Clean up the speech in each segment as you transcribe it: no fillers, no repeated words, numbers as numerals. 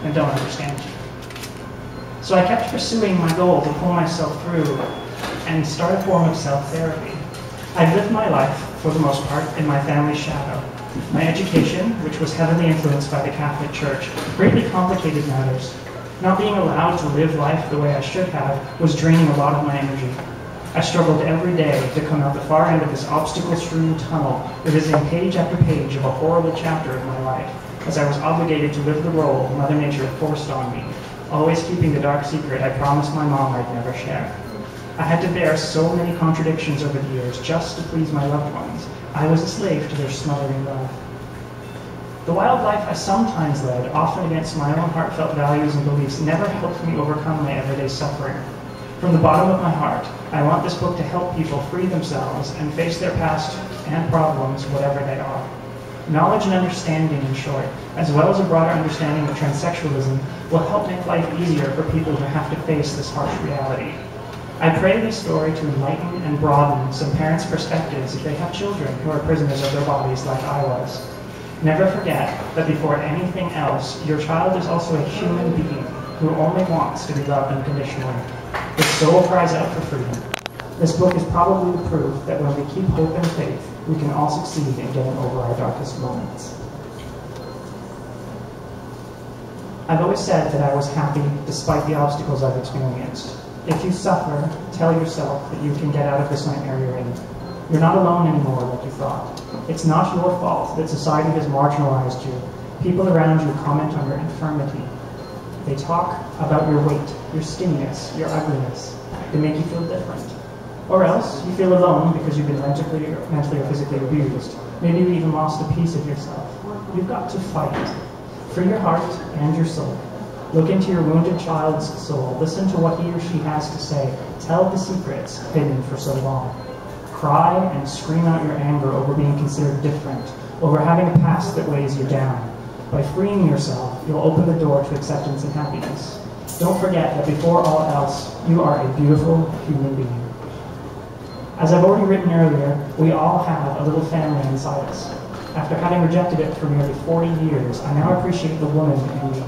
and don't understand you. So I kept pursuing my goal to pull myself through and start a form of self-therapy. I've lived my life, for the most part, in my family's shadow. My education, which was heavily influenced by the Catholic Church, greatly complicated matters. Not being allowed to live life the way I should have was draining a lot of my energy. I struggled every day to come out the far end of this obstacle-strewn tunnel, revising page after page of a horrible chapter of my life, as I was obligated to live the role Mother Nature forced on me, always keeping the dark secret I promised my mom I'd never share. I had to bear so many contradictions over the years just to please my loved ones. I was a slave to their smothering love. The wild life I sometimes led, often against my own heartfelt values and beliefs, never helped me overcome my everyday suffering. From the bottom of my heart, I want this book to help people free themselves and face their past and problems, whatever they are. Knowledge and understanding, in short, as well as a broader understanding of transsexualism, will help make life easier for people who have to face this harsh reality. I pray this story to enlighten and broaden some parents' perspectives if they have children who are prisoners of their bodies like I was. Never forget that before anything else, your child is also a human being who only wants to be loved unconditionally. His soul cries out for freedom. This book is probably the proof that when we keep hope and faith, we can all succeed in getting over our darkest moments. I've always said that I was happy despite the obstacles I've experienced. If you suffer, tell yourself that you can get out of this nightmare you're in. You're not alone anymore like you thought. It's not your fault that society has marginalized you. People around you comment on your infirmity. They talk about your weight, your skinniness, your ugliness. They make you feel different. Or else, you feel alone because you've been mentally or physically abused. Maybe you even lost a piece of yourself. You've got to fight. Free your heart and your soul. Look into your wounded child's soul. Listen to what he or she has to say. Tell the secrets hidden for so long. Cry and scream out your anger over being considered different, over having a past that weighs you down. By freeing yourself, you'll open the door to acceptance and happiness. Don't forget that before all else, you are a beautiful human being. As I've already written earlier, we all have a little family inside us. After having rejected it for nearly 40 years, I now appreciate the woman in me.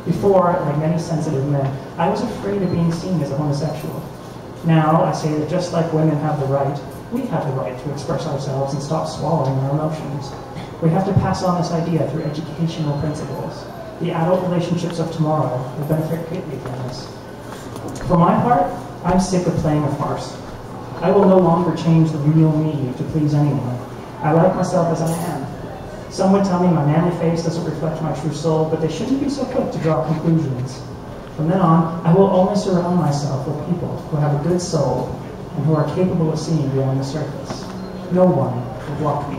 Before, like many sensitive men, I was afraid of being seen as a homosexual. Now, I say that just like women have the right, we have the right to express ourselves and stop swallowing our emotions. We have to pass on this idea through educational principles. The adult relationships of tomorrow will benefit greatly from this. For my part, I'm sick of playing a farce. I will no longer change the real me to please anyone. I like myself as I am. Some would tell me my manly face doesn't reflect my true soul, but they shouldn't be so quick to draw conclusions. From then on, I will only surround myself with people who have a good soul and who are capable of seeing beyond the surface. No one will block me.